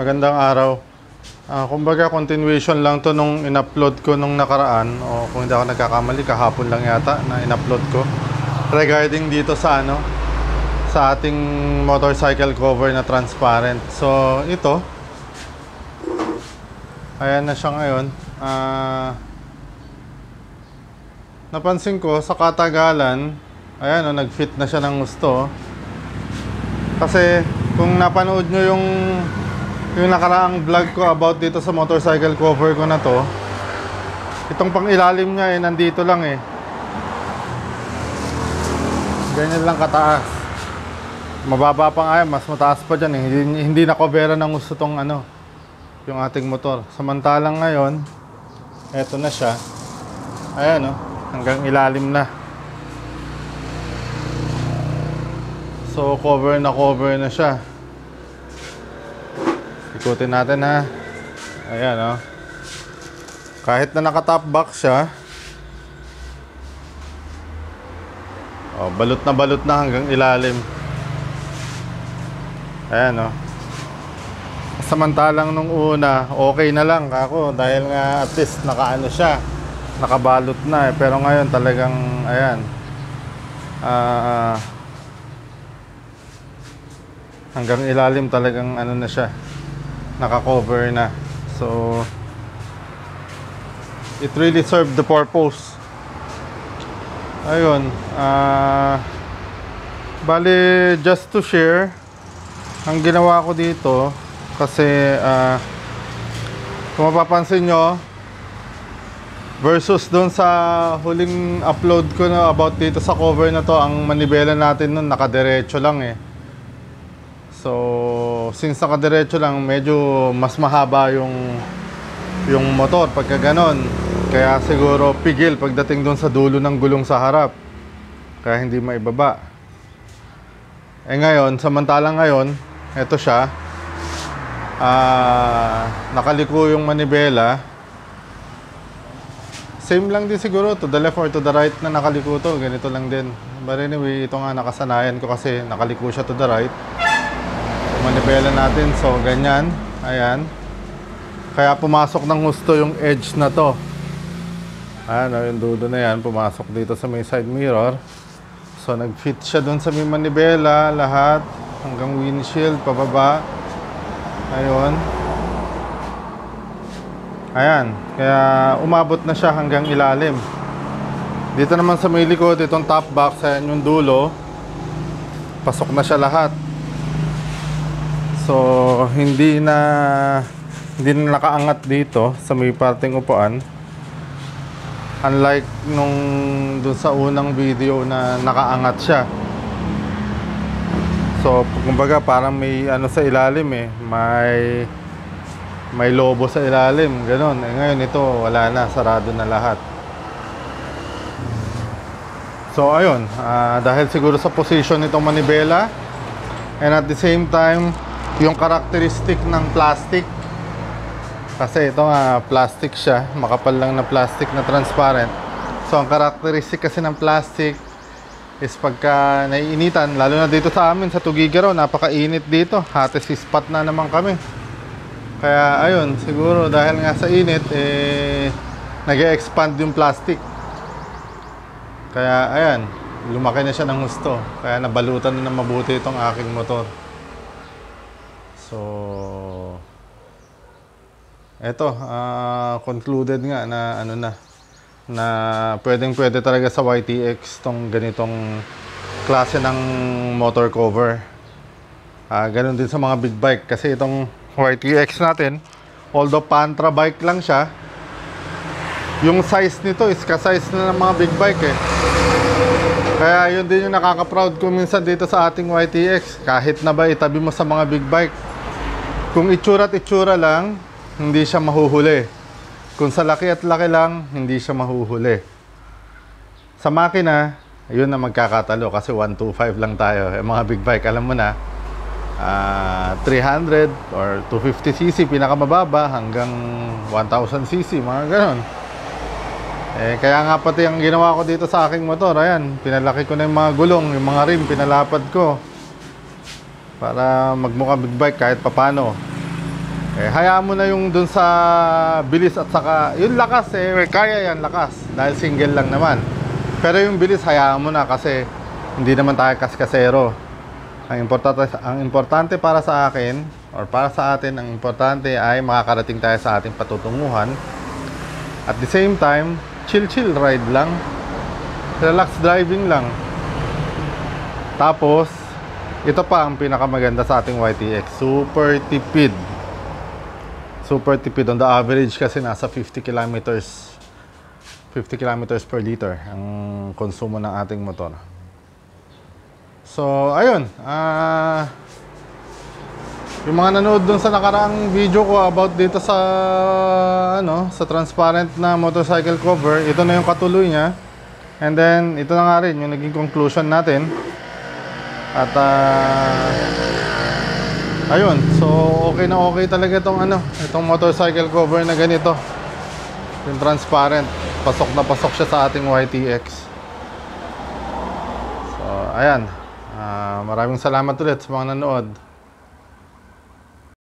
Magandang araw. Kumbaga continuation lang to nung in-upload ko nung nakaraan, o kung hindi ako nagkakamali kahapon lang yata na in-upload ko regarding dito sa sa ating motorcycle cover na transparent. So ito, ayan na siya ngayon. Napansin ko sa katagalan, ayan nag-fit na siya ng gusto. Kasi kung napanood nyo yung nakaraang vlog ko about dito sa motorcycle cover ko na to, itong pang ilalim niya nandito lang ganyan lang kataas. Mababa pa nga mas mataas pa dyan hindi na coveran ng gusto tong yung ating motor. Samantalang ngayon eto na siya, ayan hanggang ilalim na. So cover na siya. Ikutin natin ha. Ayan kahit na naka-top box siya, balot na hanggang ilalim. Ayan Samantalang nung una, okay na lang ako dahil nga at least nakaano siya, nakabalot na pero ngayon talagang ayan. Hanggang ilalim talagang na siya, naka-cover na. So it really served the purpose. Ayun, bali just to share ang ginawa ko dito kasi kung mapapansin nyo versus doon sa huling upload ko na about dito sa cover na to, ang manibela natin nun nakadiretso lang So since nakadiretso lang, medyo mas mahaba yung motor pagka ganon. Kaya siguro pigil pagdating doon sa dulo ng gulong sa harap, kaya hindi maibaba. Ngayon, samantalang ngayon, eto siya, nakaliko yung manibela. Same lang din siguro, to the left or to the right na nakaliko to, ganito lang din. But anyway, ito nga nakasanayan ko kasi nakaliko siya to the right manibela natin. So ganyan, ayan, kaya pumasok ng gusto yung edge na to. Ayan yung dulo na yan, pumasok dito sa may side mirror. So nag-fit siya dun sa may manibela, lahat hanggang windshield pababa. Ayun, ayan, kaya umabot na siya hanggang ilalim. Dito naman sa may likod, itong top box, ayan yung dulo, pasok na siya lahat. So hindi na nakaangat dito sa may parting upuan, unlike nung dun sa unang video na nakaangat siya. So kumbaga parang may sa ilalim may lobo sa ilalim, ganon. Ngayon ito wala na, sarado na lahat. So ayun, dahil siguro sa position nitong manibela and at the same time yung characteristic ng plastic, kasi ito nga plastic siya, makapal lang na plastic na transparent. So ang characteristic kasi ng plastic is pagka naiinitan, lalo na dito sa amin sa Tugigaraw, napakainit dito, hatis ispat na naman kami. Kaya ayun, siguro dahil nga sa init nag-e-expand yung plastic, kaya ayan, lumaki na siya ng gusto, kaya nabalutan na mabuti itong aking motor. So eto, concluded nga na na pwede talaga sa YTX tong ganitong klase ng motor cover. Ganun din sa mga big bike, kasi itong YTX natin, although pantra bike lang siya, yung size nito is ka-size na ng mga big bike Kaya yun din yung nakaka-proud ko minsan dito sa ating YTX, kahit na ba itabi mo sa mga big bike, kung itsura't itsura lang, hindi siya mahuhuli. Kung sa laki at laki lang, hindi siya mahuhuli. Sa makina, yun na magkakatalo kasi 125 lang tayo. Mga big bike, alam mo na, 300 or 250cc pinakamababa hanggang 1000cc, mga ganon. Kaya nga pati ang ginawa ko dito sa aking motor, ayan, pinalaki ko na yung mga gulong, yung mga rim, pinalapad ko para magmukha big bike kahit papano. Hayaan mo na yung dun sa bilis at saka yung lakas kaya yan lakas dahil single lang naman. Pero yung bilis hayaan mo na kasi hindi naman tayo kaskasero. Ang importante para sa akin or para sa atin, ang importante ay makakarating tayo sa ating patutunguhan. At the same time, chill ride lang. Relax driving lang. Tapos, ito pa ang pinakamaganda sa ating YTX. Super tipid. Super tipid. On the average kasi nasa 50 kilometers per liter ang konsumo ng ating motor. So, ayun. Yung mga nanood dun sa nakaraang video ko about dito sa sa transparent na motorcycle cover, ito na yung katuloy niya. And then, ito na nga rin yung naging conclusion natin. At ayun, so okay na okay talaga itong motorcycle cover na ganito. Yung transparent, pasok na pasok siya sa ating YTX. So, ayan. Maraming salamat ulit sa mga nanood.